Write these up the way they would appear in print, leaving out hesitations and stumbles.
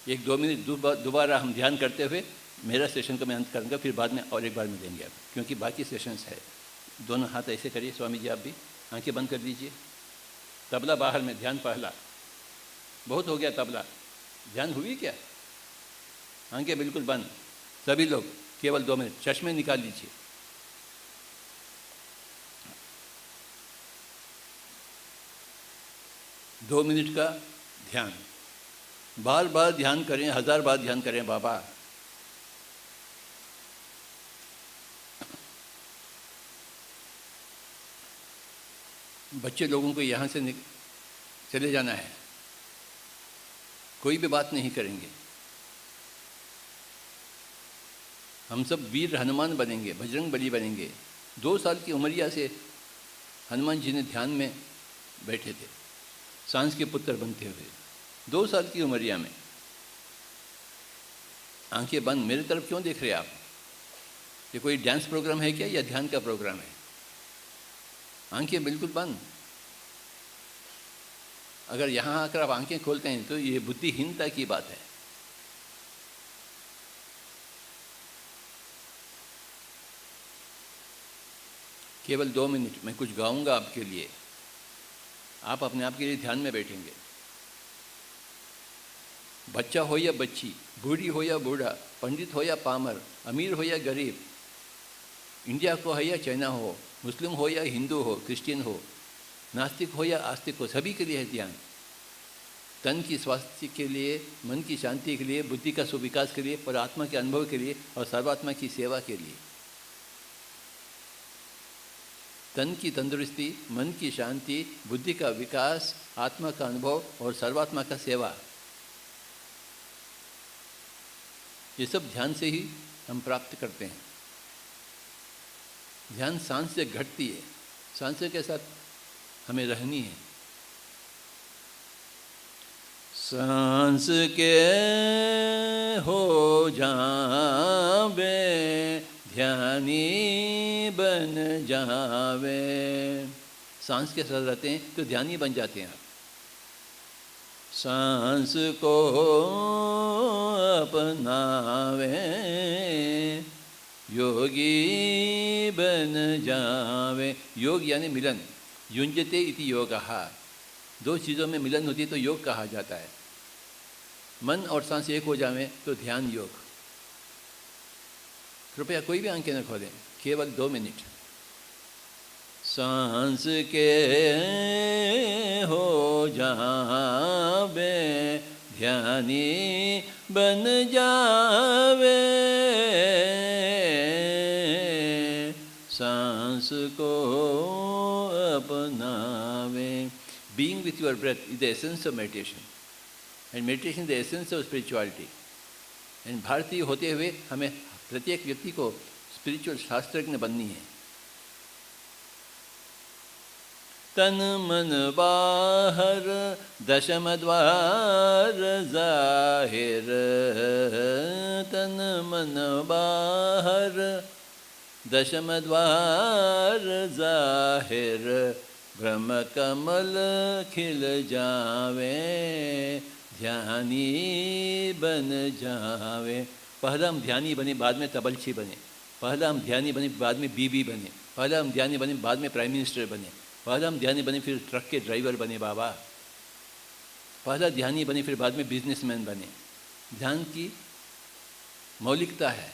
1-2 minute दोबारा हम ध्यान करते हुए मेरा सेशन का मैं अंत करूँगा, फिर बाद में और एक बार मिलेंगे आप, क्योंकि बाकी सेशंस है। दोनों हाथ ऐसे करिए, स्वामी जी आप भी आंखें बंद कर दीजिए। तबला बाहर में, ध्यान पहला। बहुत हो गया तबला, ध्यान हुई क्या? आंखें बिल्कुल बंद, सभी लोग केवल 2 मिनट, चश्मे निकाल लीजिए। दो मिनट का ध्यान, बार बार ध्यान करें, 1000 बार ध्यान करें बाबा। बच्चे लोगों को यहाँ से चले जाना है, कोई भी बात नहीं करेंगे। हम सब वीर हनुमान बनेंगे, बजरंग बली बनेंगे। 2 साल की उमरिया से हनुमान जी ने ध्यान में बैठे थे, सांस के पुत्र बनते हुए 2 साल की उमरिया में। आंखें बंद, मेरे तरफ क्यों देख रहे हैं आप? ये कोई डांस प्रोग्राम है क्या या ध्यान का प्रोग्राम है? आंखें बिल्कुल बंद। अगर यहाँ आकर आप आंखें खोलते हैं तो ये बुद्धिहीनता की बात है। केवल 2 मिनट मैं कुछ गाऊंगा आपके लिए, आप अपने आप के लिए ध्यान में बैठेंगे। बच्चा हो या बच्ची, बूढ़ी हो या बूढ़ा, पंडित हो या पामर, अमीर हो या गरीब, इंडिया को है या चाइना हो, मुस्लिम हो या हिंदू हो, क्रिश्चियन हो, नास्तिक हो या आस्तिक हो, सभी के लिए है ध्यान। तन की स्वास्थ्य के लिए, मन की शांति के लिए, बुद्धि का सुविकास के लिए, और आत्मा के अनुभव के लिए, और सर्वात्मा की सेवा के लिए। तन की तंदुरुस्ती, मन की शांति, बुद्धि का विकास, आत्मा का अनुभव और सर्वात्मा का सेवा, ये सब ध्यान से ही हम प्राप्त करते हैं। ध्यान सांस से घटती है, सांस के साथ हमें रहनी है। सांस के हो जावे, ध्यानी बन जावे। सांस के साथ रहते हैं तो ध्यानी बन जाते हैं आप। सांस को अपनावे, योगी बन जावे। योग यानी मिलन, युञ्जते इति योगः। 2 चीज़ों में मिलन होती है तो योग कहा जाता है। मन और सांस एक हो जावे तो ध्यान योग। कृपया कोई भी आंखें न खोलें, केवल 2 मिनट। सांस के हो जावे, ध्यानी बन जावे। सांस को अपनावे। Being with your breath is the essence of meditation, and meditation is the essence of spirituality. And भारतीय होते हुए हमें प्रत्येक व्यक्ति को स्पिरिचुअल शास्त्रज्ञ बननी है। तन मन बाहर दशम द्वार जाहिर, तन मन बाहर दशम द्वार जाहिर, ब्रह्म कमल खिल जावे, ध्यानी बन जावे। पहला हम ध्यानी बने, बाद में तबलची बने। पहला हम ध्यानी बने, बाद में बीबी बने। पहला हम ध्यानी बने, बाद में प्राइम मिनिस्टर बने। पहला हम ध्यानी बने, फिर ट्रक के ड्राइवर बने बाबा। पहला ध्यानी बने, फिर बाद में बिजनेसमैन बने। ध्यान की मौलिकता है,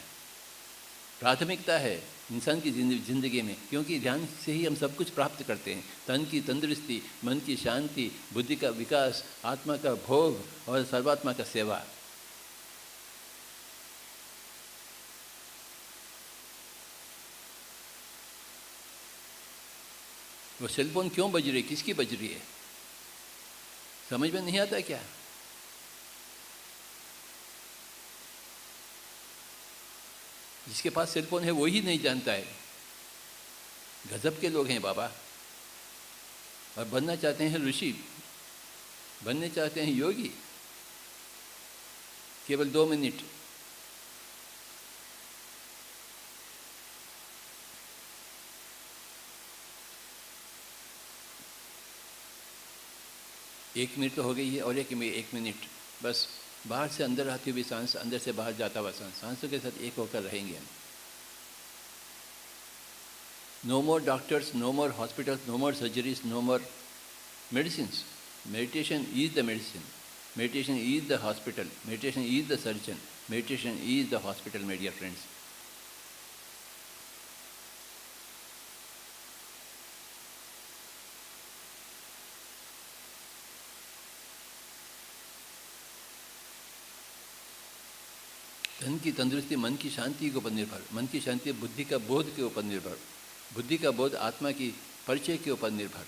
प्राथमिकता है इंसान की जिंदगी में, क्योंकि ध्यान से ही हम सब कुछ प्राप्त करते हैं। तन की तंदुरुस्ती, मन की शांति, बुद्धि का विकास, आत्मा का भोग और सर्वात्मा का सेवा। वो सेलफोन क्यों बज रही है, किसकी बज रही है, समझ में नहीं आता क्या? जिसके पास सेलफोन है वो ही नहीं जानता है। गजब के लोग हैं बाबा। और बनना चाहते हैं ऋषि, बनने चाहते हैं योगी। केवल 2 मिनट। एक मिनट तो हो गई है, और एक मिनट बस। बाहर से अंदर आती हुई सांस, अंदर से बाहर जाता हुआ सांस, सांसों के साथ एक होकर रहेंगे हम। No more doctors, no more hospitals, no more surgeries, no more medicines. Meditation is the medicine, meditation is the hospital, meditation is the surgeon, meditation is the hospital, my dear friends. धन की तंदुरुस्ती मन की शांति के ऊपर निर्भर, मन की शांति बुद्धि का बोध के ऊपर निर्भर, बुद्धि का बोध आत्मा की परिचय के ऊपर निर्भर,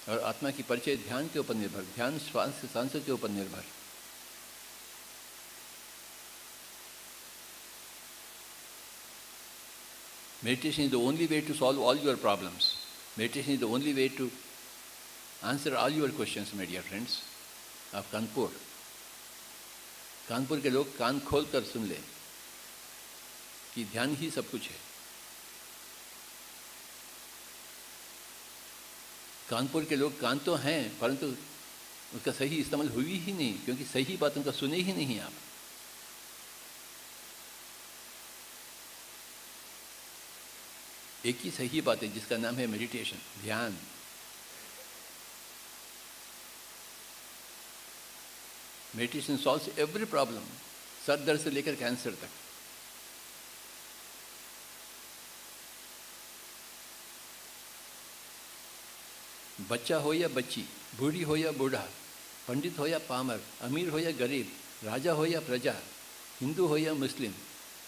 और आत्मा की परिचय ध्यान के ऊपर निर्भर, ध्यान सांसों के ऊपर निर्भर। Meditation is the only way to solve all your problems. Meditation is the only way to answer all your questions, my dear friends of Kanpur. Kanpur के लोग कान खोल कर सुन ले कि ध्यान ही सब कुछ है। कानपुर के लोग कान तो हैं, परंतु उसका सही इस्तेमाल हुई ही नहीं, क्योंकि सही बात उनका सुने ही नहीं आप। एक ही सही बात है जिसका नाम है मेडिटेशन, ध्यान। Meditation solves every problem, sir दर्द से लेकर कैंसर तक। बच्चा हो या बच्ची, बूढ़ी हो या बूढ़ा, पंडित हो या पामर, अमीर हो या गरीब, राजा हो या प्रजा, हिंदू हो या मुस्लिम,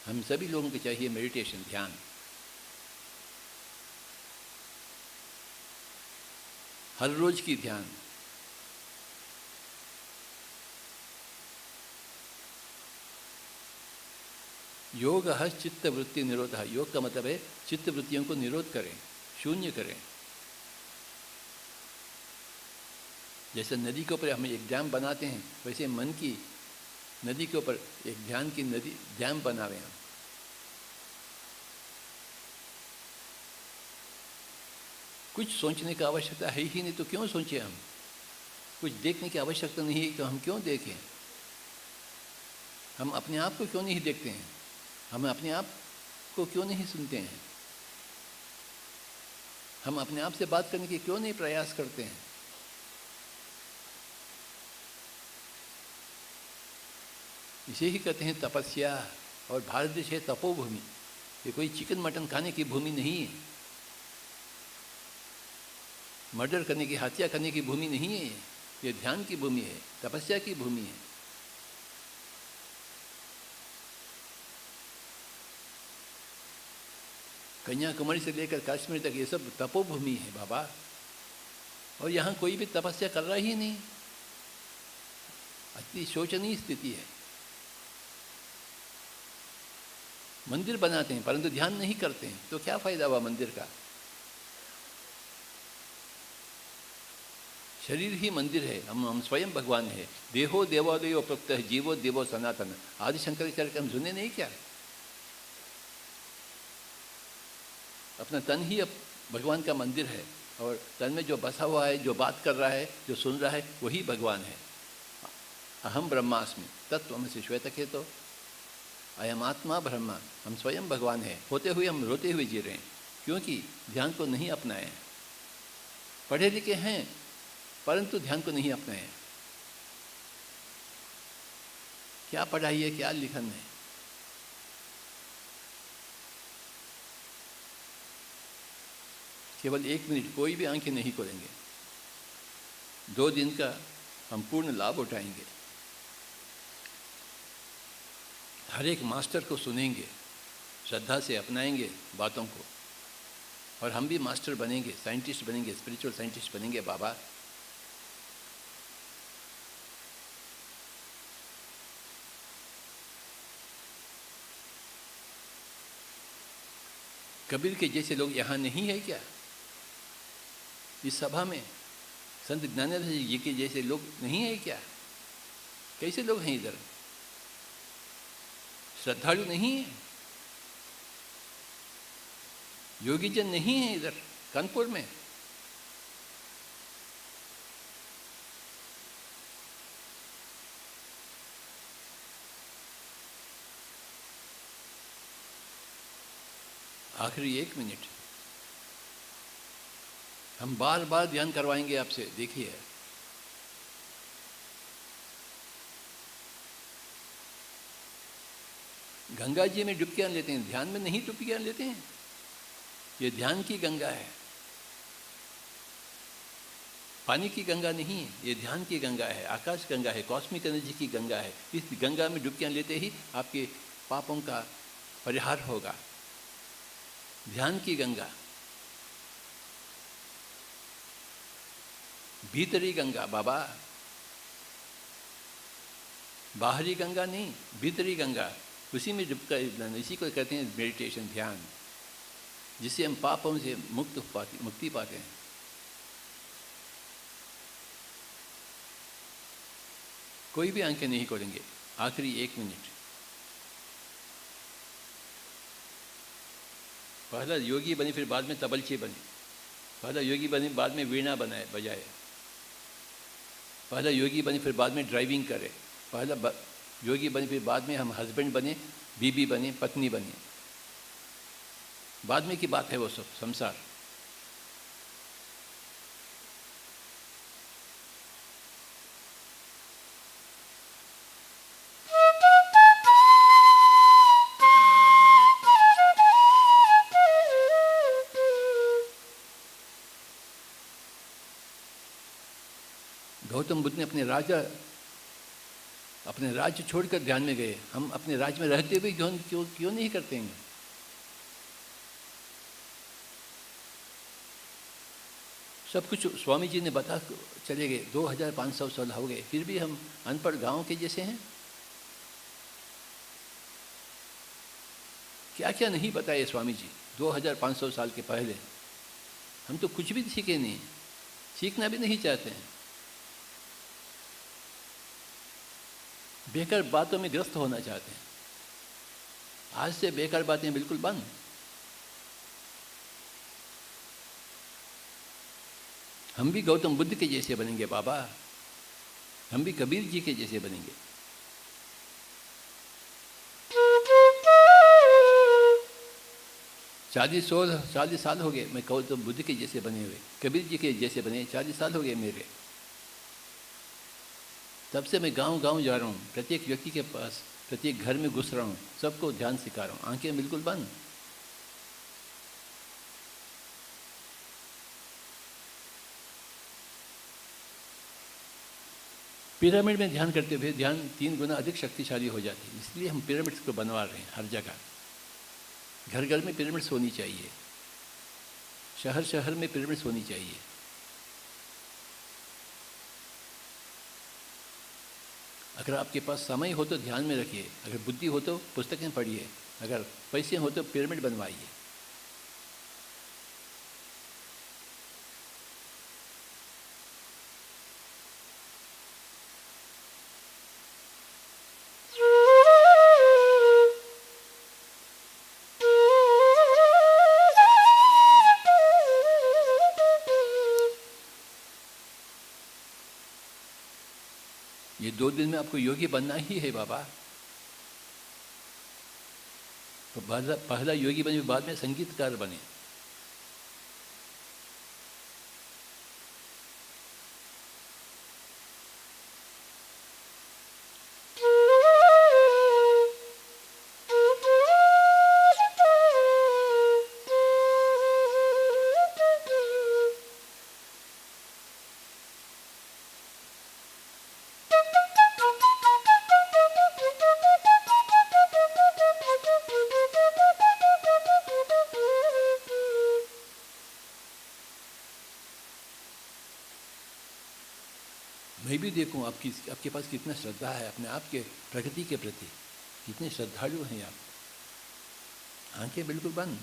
हम सभी लोगों को चाहिए मेडिटेशन, ध्यान। हर रोज की ध्यान। योग चित्त वृत्ति निरोध। योग का मतलब है चित्त वृत्तियों को निरोध करें, शून्य करें। जैसे नदी के ऊपर हम एक डैम बनाते हैं, वैसे मन की नदी के ऊपर एक ध्यान की नदी डैम बनावे हम। कुछ सोचने की आवश्यकता है ही नहीं तो क्यों सोचें हम? कुछ देखने की आवश्यकता नहीं है तो हम क्यों देखें? हम अपने आप को क्यों नहीं देखते हैं? हम अपने आप को क्यों नहीं सुनते हैं? हम अपने आप से बात करने की क्यों नहीं प्रयास करते हैं? इसे ही कहते हैं तपस्या। और भारत देश है तपोभूमि। ये कोई चिकन मटन खाने की भूमि नहीं है, मर्डर करने की, हत्या करने की भूमि नहीं है। ये ध्यान की भूमि है, तपस्या की भूमि है। कन्याकुमारी से लेकर कश्मीर तक ये सब तपोभूमि है बाबा। और यहाँ कोई भी तपस्या कर रहा ही नहीं। अति शोचनीय स्थिति है। मंदिर बनाते हैं परंतु ध्यान नहीं करते हैं, तो क्या फायदा हुआ मंदिर का? शरीर ही मंदिर है, हम स्वयं भगवान है। देहो देवालयो प्रोक्त है, जीवो देवो सनातन। आदि शंकराचार्य के हम सुने नहीं क्या? अपना तन ही अब भगवान का मंदिर है, और तन में जो बसा हुआ है, जो बात कर रहा है, जो सुन रहा है, वही भगवान है। अहम ब्रह्मास्मि तत्त्वमसि श्वेतकेतो। अयम आत्मा ब्रह्मा। हम स्वयं भगवान हैं। होते हुए हम रोते हुए जी रहे हैं, क्योंकि ध्यान को नहीं अपनाए। पढ़े लिखे हैं परंतु ध्यान को नहीं अपनाए। क्या पढ़ाई है, क्या लिखन है? केवल 1 मिनट कोई भी आंखें नहीं खोलेंगे। 2 दिन का हम पूर्ण लाभ उठाएंगे। हर एक मास्टर को सुनेंगे, श्रद्धा से अपनाएंगे बातों को, और हम भी मास्टर बनेंगे, साइंटिस्ट बनेंगे, स्पिरिचुअल साइंटिस्ट बनेंगे बाबा। कबीर के जैसे लोग यहाँ नहीं है क्या? इस सभा में संत ज्ञानेंद्र जी के जैसे लोग नहीं है क्या? कैसे लोग हैं इधर? श्रद्धालु नहीं है, योगी जन नहीं है इधर कानपुर में। आखिरी 1 मिनट हम बार बार ध्यान करवाएंगे आपसे, देखिए। गंगा जी में डुबकियां लेते हैं, ध्यान में नहीं डुबकियां लेते हैं। ये ध्यान की गंगा है, पानी की गंगा नहीं है, ये ध्यान की गंगा है, आकाश गंगा है, कॉस्मिक एनर्जी की गंगा है। इस गंगा में डुबकियां लेते ही आपके पापों का परिहार होगा। ध्यान की गंगा, भीतरी गंगा बाबा, बाहरी गंगा नहीं, भीतरी गंगा। उसी में डुबका, इसी को कहते हैं मेडिटेशन, ध्यान, जिससे हम पापों से मुक्ति पाते हैं। कोई भी आंखें नहीं खोलेंगे, आखिरी 1 मिनट। पहला योगी बने, फिर बाद में तबलची बने। पहला योगी बने, बाद में वीणा बजाए। पहला योगी बने, फिर बाद में ड्राइविंग करे। पहला योगी बने, फिर बाद में हम हस्बैंड बने, बीबी बने, पत्नी बने। बाद में की बात है वो सब, संसार। गौतम बुद्ध ने अपने राज्य छोड़कर ध्यान में गए। हम अपने राज्य में रहते हुए क्यों नहीं करते हैं? सब कुछ स्वामी जी ने बता चले गए। 2500 साल हो गए, फिर भी हम अनपढ़ गांव के जैसे हैं। क्या क्या नहीं बताए स्वामी जी 2500 साल के पहले। हम तो कुछ भी सीखे नहीं, सीखना भी नहीं चाहते हैं। बेकार बातों में ग्रस्त होना चाहते हैं। आज से बेकार बातें बिल्कुल बंद। हम भी गौतम बुद्ध के जैसे बनेंगे बाबा, हम भी कबीर जी के जैसे बनेंगे। चालीस साल हो गए मैं गौतम बुद्ध के जैसे बने हुए, कबीर जी के जैसे बने 40 साल हो गए मेरे। तब से मैं गांव जा रहा हूँ, प्रत्येक व्यक्ति के पास, प्रत्येक घर में घुस रहा हूँ, सबको ध्यान सिखा रहा हूँ। आंखें बिल्कुल बंद। पिरामिड में ध्यान करते हुए ध्यान 3 गुना अधिक शक्तिशाली हो जाती है। इसलिए हम पिरामिड्स को बनवा रहे हैं हर जगह। घर घर में पिरामिड्स होनी चाहिए, शहर शहर में पिरामिड्स होनी चाहिए। अगर आपके पास समय हो तो ध्यान में रखिए, अगर बुद्धि हो तो पुस्तकें पढ़िए, अगर पैसे हो तो पिरामिड बनवाइए। ये 2 दिन में आपको योगी बनना ही है बाबा। तो पहला योगी बने, बाद में संगीतकार बने। मैं भी देखूं आपके पास कितना श्रद्धा है अपने आप के प्रकृति के प्रति, कितने श्रद्धालु हैं आप। आंखें बिल्कुल बंद।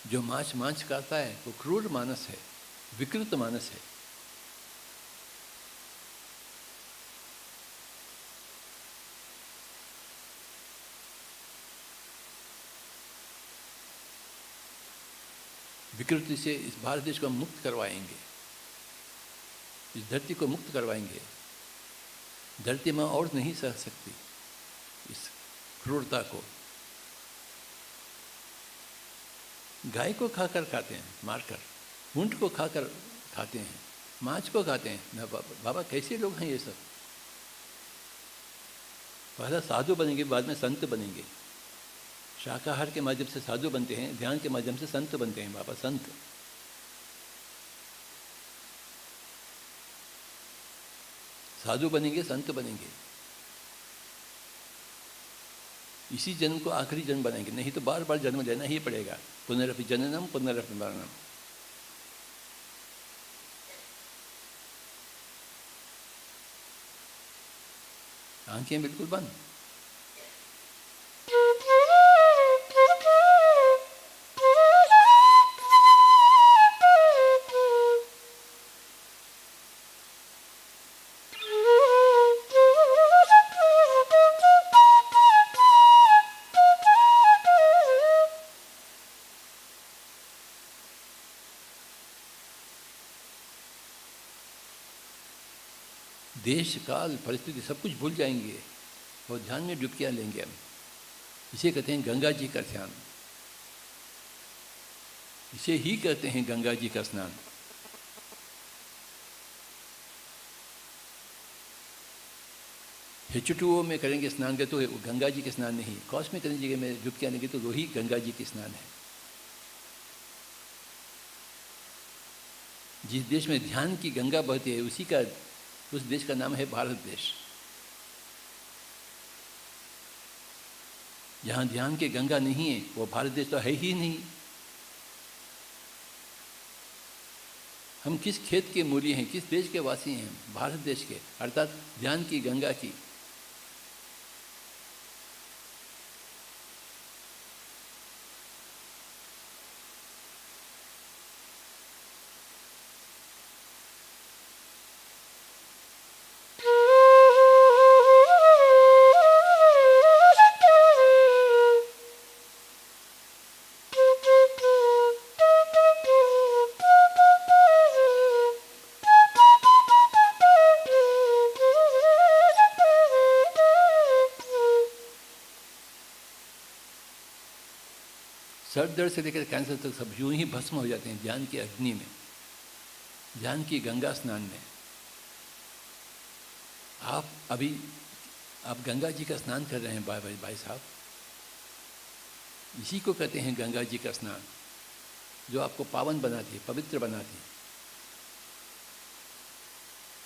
जो मांस खाता है वो क्रूर मानस है, विकृत मानस है। विकृति से इस भारत देश को हम मुक्त करवाएंगे, इस धरती को मुक्त करवाएंगे। धरती में और नहीं सह सकती इस क्रूरता को। गाय को खाकर खाते हैं मारकर, ऊंट को खाकर खाते हैं, माछ को खाते हैं ना। बाबा कैसे लोग हैं ये सब? पहला साधु बनेंगे, बाद में संत बनेंगे। शाकाहार के माध्यम से साधु बनते हैं, ध्यान के माध्यम से संत बनते हैं। बाबा संत। साधु बनेंगे, संत बनेंगे। इसी जन्म को आखिरी जन्म बनाएंगे, नहीं तो बार बार जन्म लेना ही पड़ेगा। पुनरपि जननम पुनरपि मरणम। आंखें बिल्कुल बंद। देश काल परिस्थिति सब कुछ भूल जाएंगे और ध्यान में डुबकियाँ लेंगे हम। इसे कहते हैं गंगा जी का ध्यान, इसे ही कहते हैं गंगा जी का स्नान। H2O में करेंगे स्नान के तो गंगा जी के स्नान नहीं, कॉस्मिक एनर्जी में डुबकियाँ लेंगे तो वही गंगा जी के स्नान है। जिस देश में ध्यान की गंगा बहती है उस देश का नाम है भारत देश। जहाँ ध्यान की गंगा नहीं है वो भारत देश तो है ही नहीं। हम किस खेत के मूली हैं, किस देश के वासी हैं? भारत देश के, अर्थात ध्यान की गंगा की। सर दर्द से लेकर कैंसर तक सब यूं ही भस्म हो जाते हैं ध्यान की अग्नि में, ध्यान की गंगा स्नान में। आप गंगा जी का स्नान कर रहे हैं भाई साहब। इसी को कहते हैं गंगा जी का स्नान, जो आपको पावन बनाती है, पवित्र बनाती है।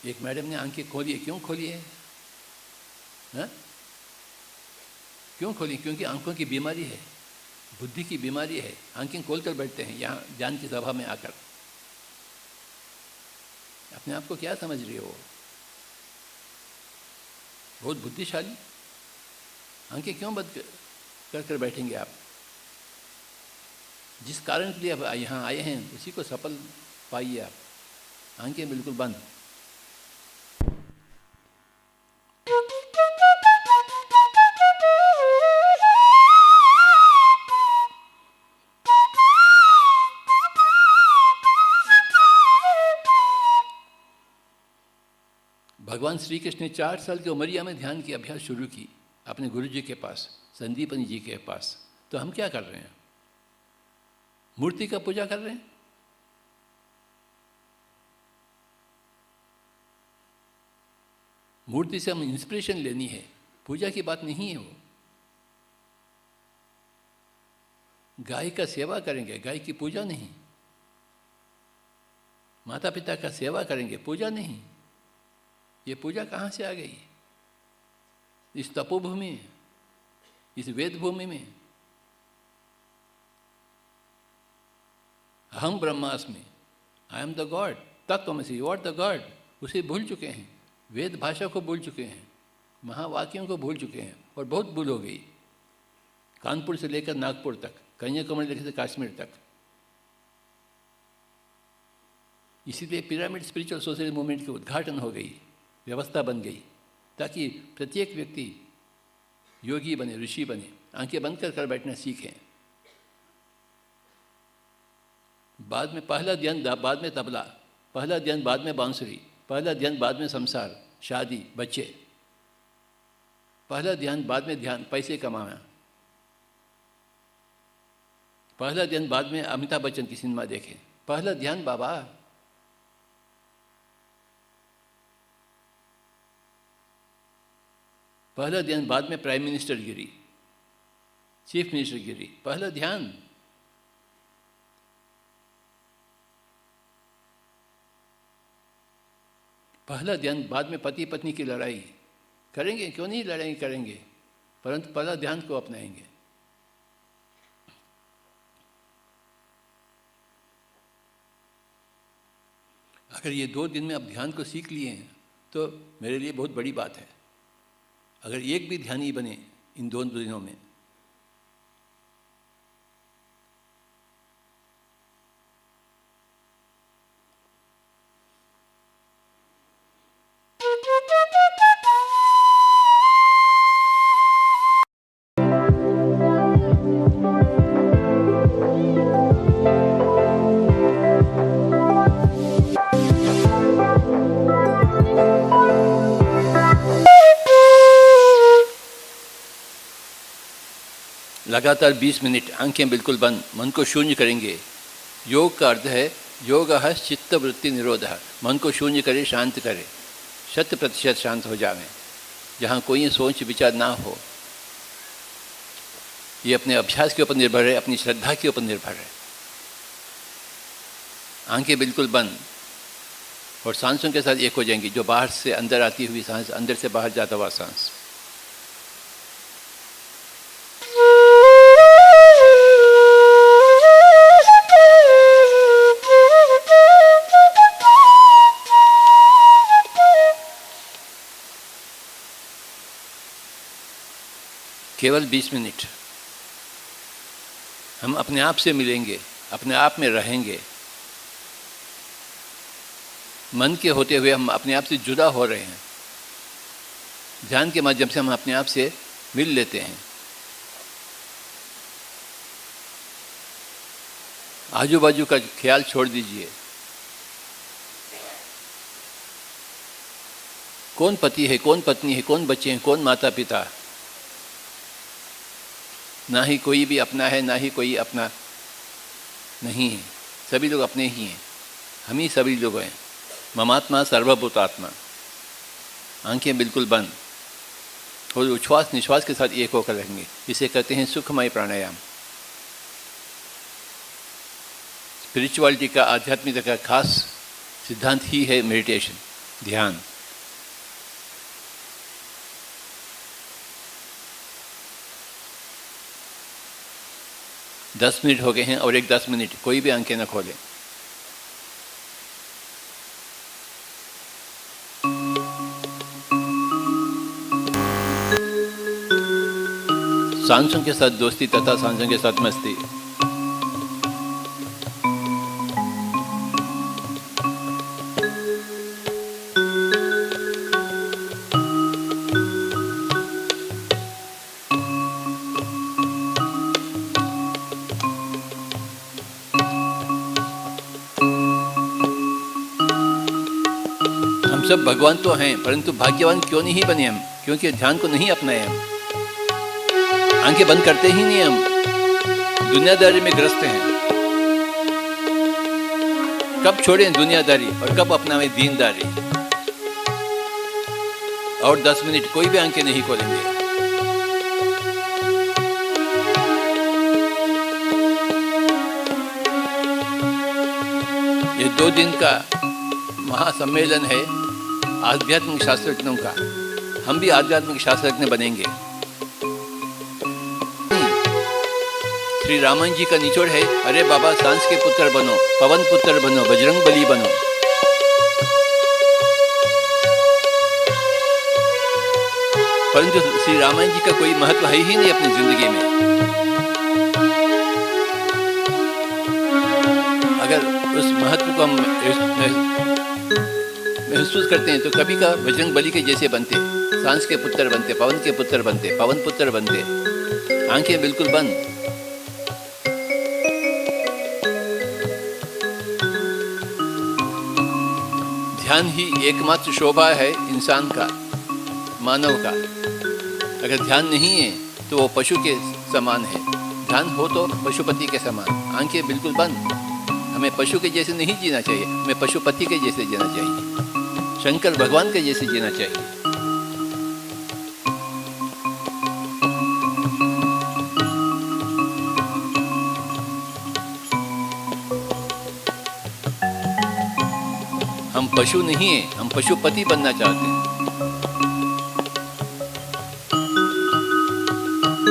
एक मैडम ने आंखें खोली है, क्यों खोली है? हाँ? क्यों खोली? क्योंकि आंखों की बीमारी है, बुद्धि की बीमारी है। आंखें खोलकर बैठते हैं यहाँ ध्यान की सभा में आकर। अपने आप को क्या समझ रहे हो? बहुत बुद्धिशाली। आंखें क्यों बंद कर बैठेंगे आप? जिस कारण के लिए आप यहाँ आए हैं उसी को सफल पाइए आप। आंखें बिल्कुल बंद। भगवान श्री कृष्ण ने 4 साल की उमरिया में ध्यान की अभ्यास शुरू की अपने गुरु जी के पास, संदीपनी जी के पास। तो हम क्या कर रहे हैं? मूर्ति का पूजा कर रहे हैं। मूर्ति से हम इंस्पिरेशन लेनी है, पूजा की बात नहीं है वो। गाय का सेवा करेंगे, गाय की पूजा नहीं। माता पिता का सेवा करेंगे, पूजा नहीं। ये पूजा कहाँ से आ गई? इस तपोभूमि में, इस वेद भूमि में। अहम ब्रह्मास्मि, आई एम द गॉड, तत्त्वमसि, यू आर द गॉड। उसे भूल चुके हैं, वेद भाषा को भूल चुके हैं, महावाक्यों को भूल चुके हैं। और बहुत भूल हो गई, कानपुर से लेकर नागपुर तक, कन्याकुमारी से कश्मीर तक। इसीलिए पिरामिड स्पिरिचुअल सोसाइटी मूवमेंट की उद्घाटन हो गई, व्यवस्था बन गई, ताकि प्रत्येक व्यक्ति योगी बने, ऋषि बने, आंखें बंद कर बैठना सीखें। बाद में पहला ध्यान, बाद में तबला, पहला ध्यान बाद में बांसुरी, पहला ध्यान बाद में संसार, शादी, बच्चे, पहला ध्यान बाद में ध्यान पैसे कमाना, पहला ध्यान बाद में अमिताभ बच्चन की सिनेमा देखें, पहला ध्यान बाबा। पहला ध्यान बाद में प्राइम मिनिस्टर गिरी, चीफ मिनिस्टर गिरी, पहला ध्यान। पहला ध्यान बाद में पति पत्नी की लड़ाई करेंगे, क्यों नहीं लड़ाई करेंगे, परंतु पहला ध्यान को अपनाएंगे। अगर ये 2 दिन में आप ध्यान को सीख लिए हैं तो मेरे लिए बहुत बड़ी बात है। अगर एक भी ध्यानी बने इन 2 दिनों में, लगातार 20 मिनट आंखें बिल्कुल बंद, मन को शून्य करेंगे। योग का अर्थ है योगः चित्तवृत्ति निरोधः, मन को शून्य करे, शांत करे, 100% शांत हो जावे, जहाँ कोई सोच विचार ना हो। ये अपने अभ्यास के ऊपर निर्भर है, अपनी श्रद्धा के ऊपर निर्भर है। आंखें बिल्कुल बंद और सांसों के साथ एक हो जाएंगी, जो बाहर से अंदर आती हुई सांस, अंदर से बाहर जाता हुआ सांस। केवल 20 मिनट हम अपने आप से मिलेंगे, अपने आप में रहेंगे। मन के होते हुए हम अपने आप से जुदा हो रहे हैं। ध्यान के माध्यम से हम अपने आप से मिल लेते हैं। आजू बाजू का ख्याल छोड़ दीजिए। कौन पति है, कौन पत्नी है, कौन बच्चे हैं, कौन माता पिता, ना ही कोई भी अपना है, ना ही कोई अपना नहीं है। सभी लोग अपने ही हैं, हम ही सभी लोग हैं। ममात्मा सर्वभूतात्मा। आंखें बिल्कुल बंद और उच्छ्वास निश्वास के साथ एक होकर रहेंगे। इसे कहते हैं सुखमय प्राणायाम। स्पिरिचुअलिटी का, आध्यात्मिकता का खास सिद्धांत ही है मेडिटेशन, ध्यान। दस मिनट हो गए हैं और एक 10 मिनट कोई भी आंखें न खोलें। सांसों के साथ दोस्ती तथा सांसों के साथ मस्ती। सब भगवान तो हैं, परंतु भाग्यवान क्यों नहीं बने हम? क्योंकि ध्यान को नहीं अपनाए हम। आंखें बंद करते ही नहीं हम, दुनियादारी में ग्रस्त हैं। कब छोड़ें दुनियादारी और कब अपनाएं दीनदारी? और 10 मिनट कोई भी आंखें नहीं खोलेंगे। ये 2 दिन का महासम्मेलन है आध्यात्मिक शास्त्रज्ञों का। हम भी आध्यात्मिक शास्त्रज्ञ बनेंगे। श्री रामन जी का निचोड़ है, अरे बाबा सांस के पुत्र बनो, पवन पुत्र बनो, बजरंग बली बनो। परंतु श्री रामन जी का कोई महत्व है ही नहीं अपनी जिंदगी में। अगर उस महत्व को हम महसूस करते हैं तो कभी का बजरंग बली के जैसे बनते, सांस के पुत्र बनते, पवन के पुत्र बनते, पवन पुत्र बनते। आंखें बिल्कुल बंद। ध्यान ही एकमात्र शोभा है इंसान का, मानव का। अगर ध्यान नहीं है तो वो पशु के समान है, ध्यान हो तो पशुपति के समान। आंखें बिल्कुल बंद। हमें पशु के जैसे नहीं जीना चाहिए, हमें पशुपति के जैसे जीना चाहिए, शंकर भगवान के जैसे जीना चाहिए। हम पशु नहीं हैं, हम पशुपति बनना चाहते हैं।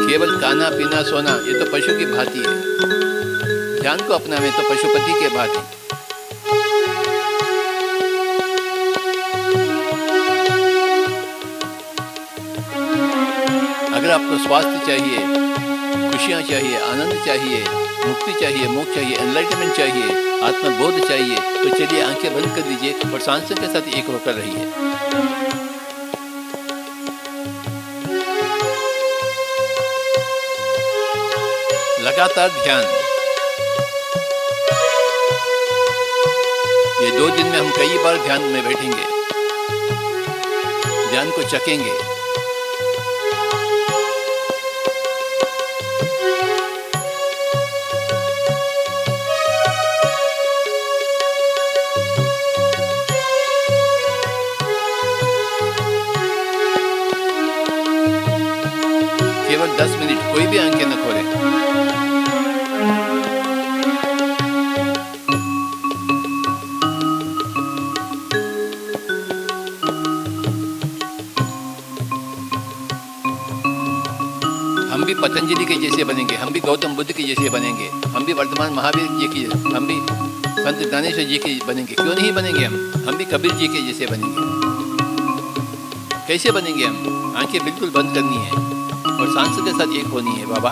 केवल खाना पीना सोना ये तो पशु की भांति है, ध्यान को अपनावे तो पशुपति के भांति। अगर आपको स्वास्थ्य चाहिए, खुशियां चाहिए, आनंद चाहिए, मुक्ति चाहिए, मोक्ष चाहिए, एनलाइटमेंट चाहिए, आत्मबोध चाहिए, तो चलिए आंखें बंद कर दीजिए और सांसों के साथ एक होकर रहिए। लगातार ध्यान। ये 2 दिन में हम कई बार ध्यान में बैठेंगे, ध्यान को चखेंगे। केवल 10 मिनट, कोई भी आंखें न खोलें। हम भी पतंजलि के जैसे बनेंगे, हम भी गौतम बुद्ध के जैसे बनेंगे, हम भी वर्तमान महावीर जी की, हम भी संत ज्ञानेश्वर जी के बनेंगे। क्यों नहीं बनेंगे? हम भी कबीर जी के जैसे बनेंगे। कैसे बनेंगे हम? आंखें बिल्कुल बंद करनी है और सांस के साथ एक होनी है। बाबा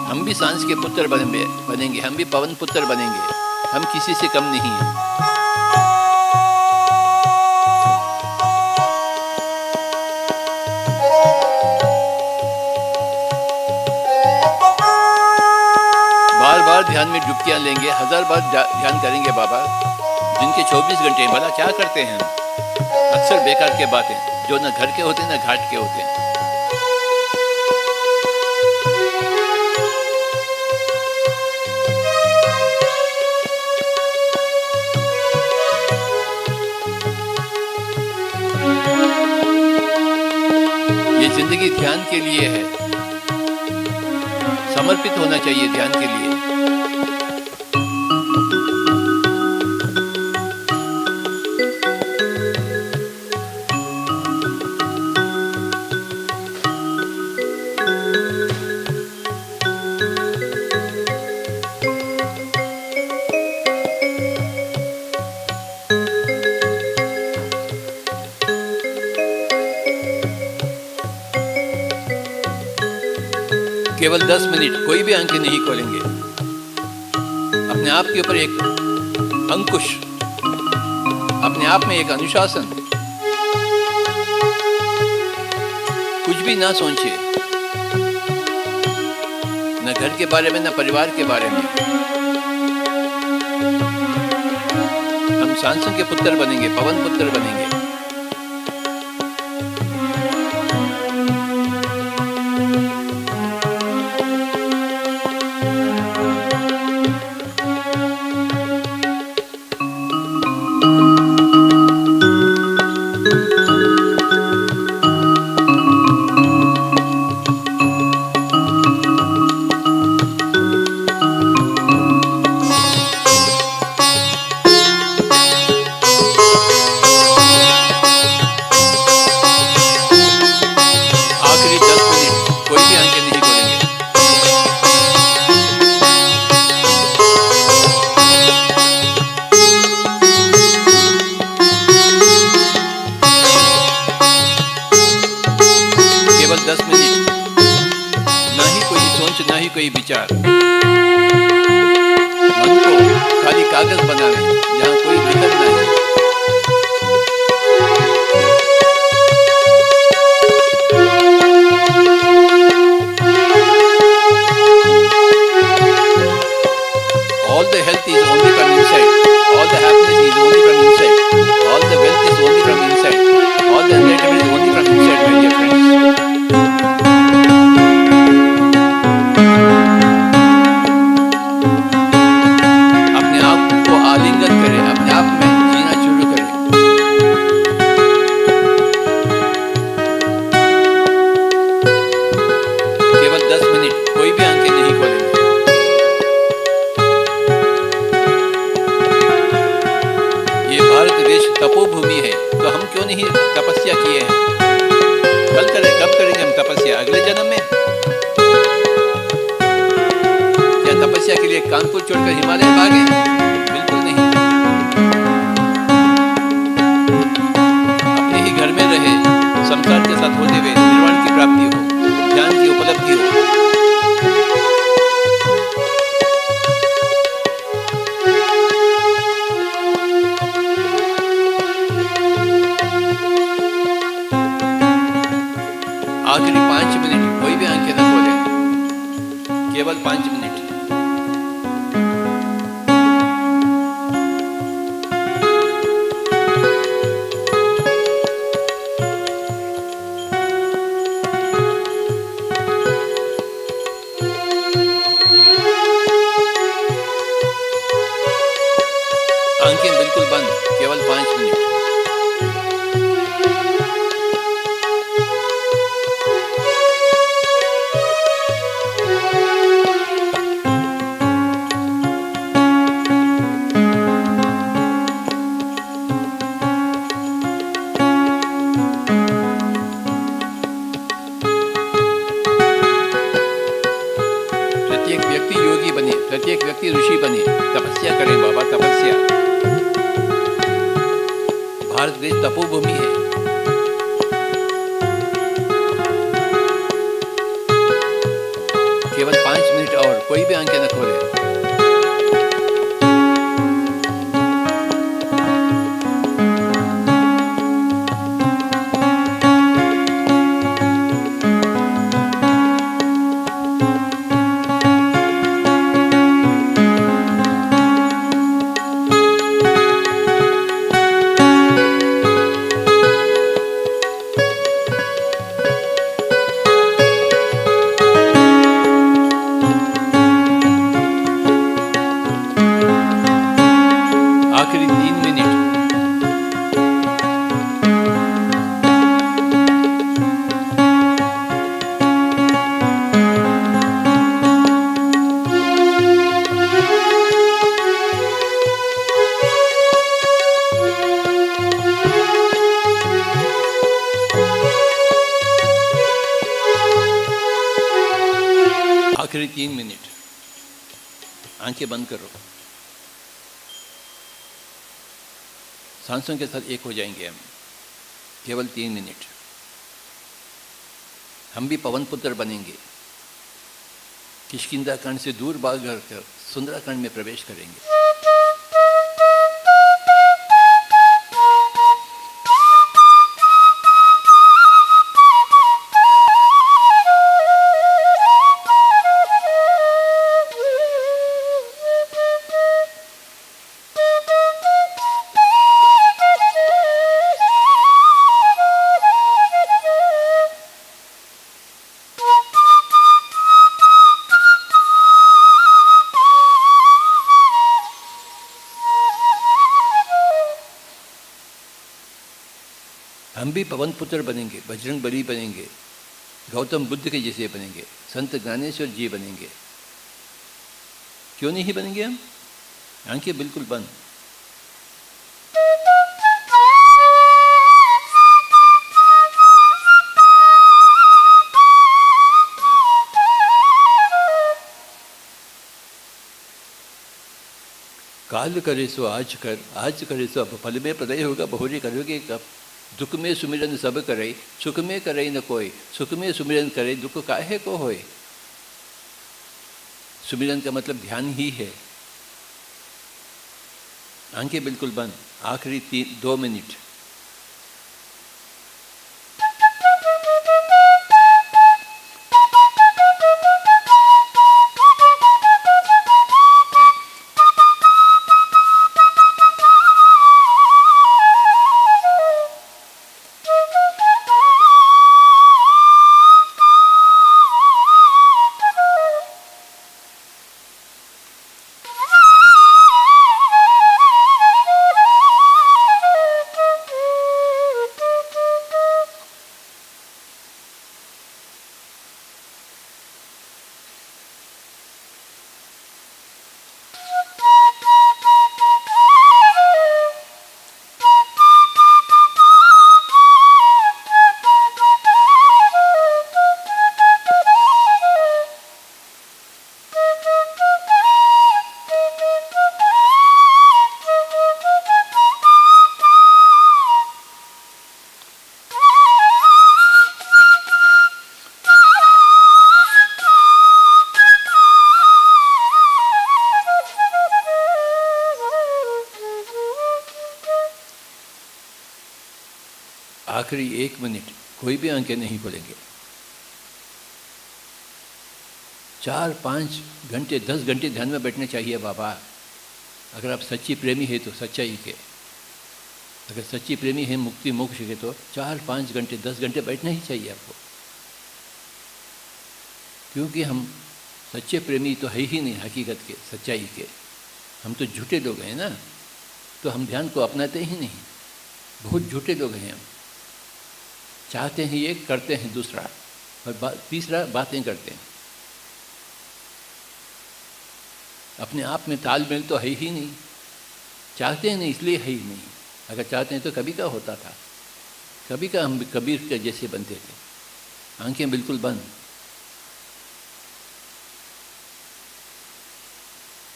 हम भी सांस के पुत्र बनेंगे, हम भी पवन पुत्र बनेंगे, हम किसी से कम नहीं हैं। बार बार ध्यान में डुबकियां लेंगे, 1000 बार ध्यान करेंगे बाबा। जिनके 24 घंटे भला क्या करते हैं हम? अक्सर बेकार के बातें जो न घर के होते न घाट के होते हैं। ये जिंदगी ध्यान के लिए है, समर्पित होना चाहिए ध्यान के लिए। केवल 10 मिनट, कोई भी आंखें नहीं खोलेंगे। अपने आप के ऊपर एक अंकुश, अपने आप में एक अनुशासन। कुछ भी ना सोचिए, न घर के बारे में न परिवार के बारे में। हम सांसों के पुत्र बनेंगे, पवन पुत्र बनेंगे। कोई विचार, मन को खाली कागज बनावे जहाँ कोई विकल्प नहीं। All तपस्या के लिए कानपुर छोड़कर हिमालय भागे? बिल्कुल नहीं। अपने ही घर में रहे, संसार के साथ होते हुए निर्वाण की प्राप्ति हो, ज्ञान की उपलब्धि हो। आखिरी 5 मिनट कोई भी आंखें न खोले, केवल 5 मिनट। आंखें बिल्कुल बंद, केवल 5 मिनट। प्रत्येक व्यक्ति योगी बने, प्रत्येक व्यक्ति ऋषि बने, तपस्या करें बाबा, तपस्या। भारत देश तपोभूमि है। केवल 5 मिनट और, कोई भी आंखें न खोले। आखिरी 3 मिनट। आखिरी 3 मिनट। आंखें बंद करो। सांसों के साथ एक हो जाएंगे हम, केवल 3 मिनट। हम भी पवन पुत्र बनेंगे। किष्किंधा खंड से दूर भाग कर सुंदराखंड में प्रवेश करेंगे। हम भी पवन पुत्र बनेंगे, बजरंग बली बनेंगे, गौतम बुद्ध के जैसे बनेंगे, संत ज्ञानेश्वर जी बनेंगे। क्यों नहीं बनेंगे हम? आंखें बिल्कुल बंद। काल करे सो आज कर, आज करे सो अब फल में प्रलय होगा, बहुरी करोगे कब। दुख में सुमिरन सब करे, सुख में करे न कोई, सुख में सुमिरन करे, दुख काहे को होए। सुमिरन का मतलब ध्यान ही है। आंखें बिल्कुल बंद। आखिरी 2 मिनट। आखिरी 1 मिनट कोई भी आंखें नहीं खोलेंगे। 4-5 घंटे 10 घंटे ध्यान में बैठने चाहिए बाबा। अगर आप सच्ची प्रेमी है तो सच्चाई के, अगर सच्ची प्रेमी है मुक्ति मोक्ष के, तो 4-5 घंटे 10 घंटे बैठना ही चाहिए आपको। क्योंकि हम सच्चे प्रेमी तो है ही नहीं हकीकत के, सच्चाई के। हम तो झूठे लोग हैं ना, तो हम ध्यान को अपनाते ही नहीं। बहुत झूठे लोग हैं हम। चाहते हैं एक, करते हैं दूसरा, और तीसरा बातें करते हैं। अपने आप में तालमेल तो है ही नहीं। चाहते हैं नहीं इसलिए है ही नहीं। अगर चाहते हैं तो कभी का होता था। कभी का हम कबीर के जैसे बनते थे, आंखें बिल्कुल बंद।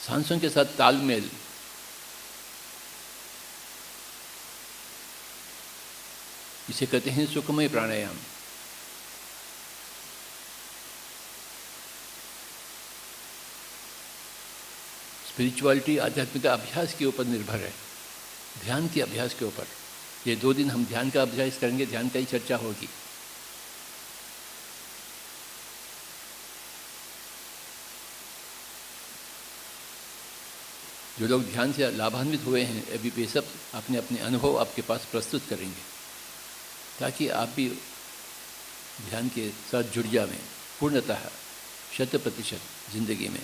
सांसों के साथ तालमेल, इसे कहते हैं सुखमय प्राणायाम। स्पिरिचुअलिटी आध्यात्मिक अभ्यास के ऊपर निर्भर है, ध्यान के अभ्यास के ऊपर। ये 2 दिन हम ध्यान का अभ्यास करेंगे, ध्यान का ही चर्चा होगी। जो लोग ध्यान से लाभान्वित हुए हैं अभी वे सब अपने अपने अनुभव आपके पास प्रस्तुत करेंगे, ताकि आप भी ध्यान के साथ जुड़ जाएं पूर्णतः 100% जिंदगी में।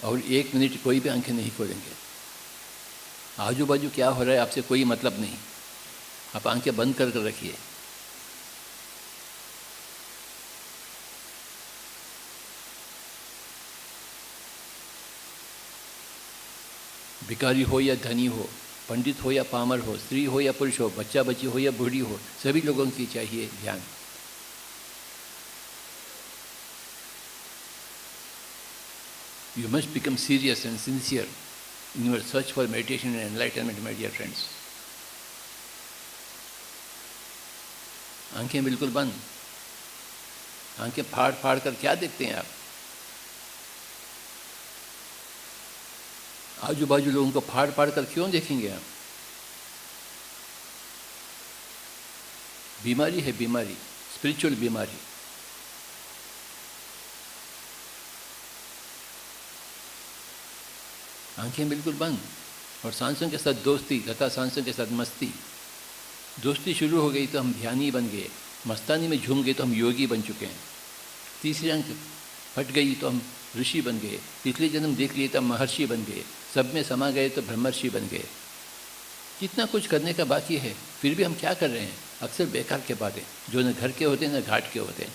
और 1 मिनट कोई भी आंखें नहीं खोलेंगे। आजू बाजू क्या हो रहा है आपसे कोई मतलब नहीं। आप आंखें बंद कर रखिए। भिखारी हो या धनी हो, पंडित हो या पामर हो, स्त्री हो या पुरुष हो, बच्चा बच्ची हो या बूढ़ी हो, सभी लोगों की चाहिए ध्यान। You must become serious and sincere in your search for meditation and enlightenment, my dear friends. आंखें बिल्कुल बंद। आंखें फाड़ फाड़ कर क्या देखते हैं आप? आजू बाजू लोगों को फाड़ फाड़ कर क्यों देखेंगे आप? बीमारी है, बीमारी, स्पिरिचुअल बीमारी। आंखें बिल्कुल बंद और सांसों के साथ दोस्ती तथा सांसों के साथ मस्ती। दोस्ती शुरू हो गई तो हम ध्यानी बन गए, मस्तानी में झूम गए तो हम योगी बन चुके हैं। तीसरी आंख फट गई तो हम ऋषि बन गए, पिछले जन्म देख लिए तो हम महर्षि बन गए, सब में समा गए तो ब्रह्मर्षि बन गए। कितना कुछ करने का बाकी है, फिर भी हम क्या कर रहे हैं? अक्सर बेकार के बातें जो न घर के होते हैं न घाट के होते हैं।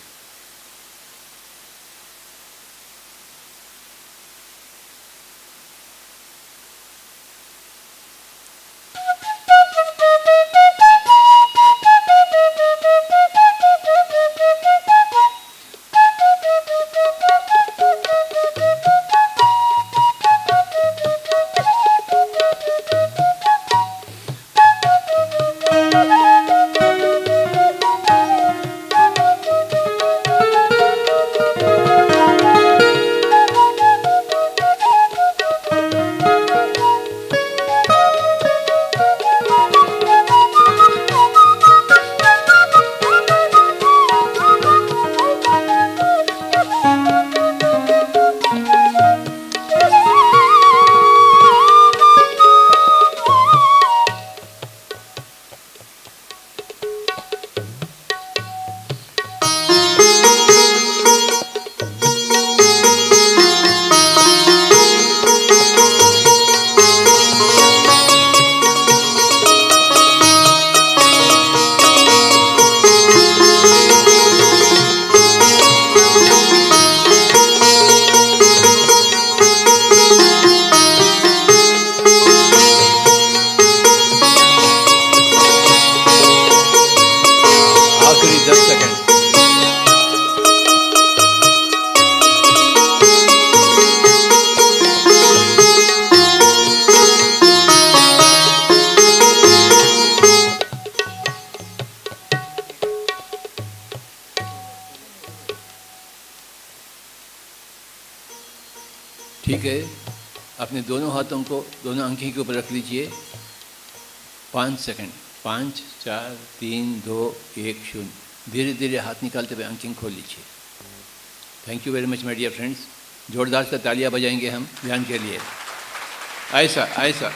ठीक है, अपने दोनों हाथों को दोनों आंखें के ऊपर रख लीजिए 5 सेकंड। 5 4 3 2 1 0। धीरे धीरे हाथ निकालते हुए आंखें खोल लीजिए। Thank you very much my dear friends. जोरदार से तालियां बजाएंगे हम ध्यान के लिए। ऐसा ऐसा